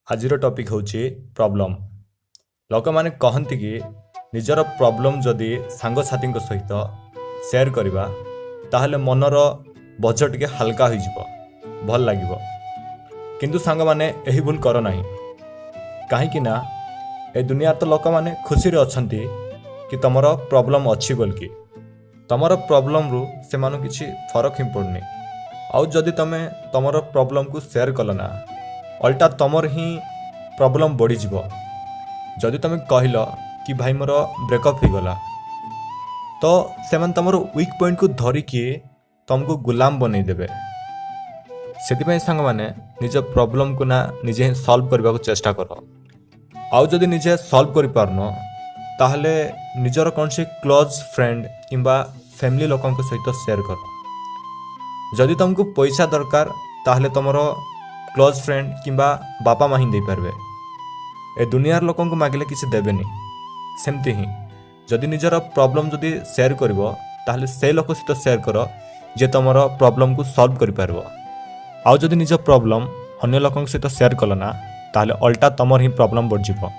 आज टॉपिक होची प्रॉब्लम। लोक माने कहती कि निजर प्रॉब्लम जदि सांग साथी सहित शेयर करवा ताहले मनर बोझ टिके हल्का हो जिवो, भल लागिवो। किंतु सांग माने एही भूल कर नाही। काहेकि ना ए दुनिया तो लोक माने खुशी रे अछंती कि तमरो प्रॉब्लम अछि बोलकी तमरो प्रॉब्लम रु से मानो किछि फरक ही पड़नी। आउ जदि तमे तमरो प्रॉब्लम को शेयर कल ना अल्टा तमर ही प्रॉब्लम बढ़ी जीवो। जदि तुम कहल कि भाई मोर ब्रेकअप हो गला तो सेमान तमर वीक पॉइंट को धरिकी तुमको गुलाम बनई देबे। से सांग माने निज प्रॉब्लम को ना निजे सॉल्व करने को चेष्टा कर। आउ जदि निजे सॉल्व कर पारन ताहले निजर कौन से क्लोज फ्रेंड किंबा फैमिली लोकों सहित शेयर कर। जदि तुमको पैसा दरकार ताहले तुमरो क्लोज फ्रेंड किंबा बापा माँ ही दे पारबे। ए दुनियार लोकों को मागिले किसी देबेनी। सेमती ही जदि निजर प्रॉब्लम जदि शेयर करिवो ताहले से लोक सहित शेयर कर जे तुमरो प्रॉब्लम को सॉल्व करि पारबो। आउ जदि निज प्रॉब्लम अन्य लोकों सहित शेयर कल ना ताहले अल्टा तमर ही प्रॉब्लम बढ़ जिवो।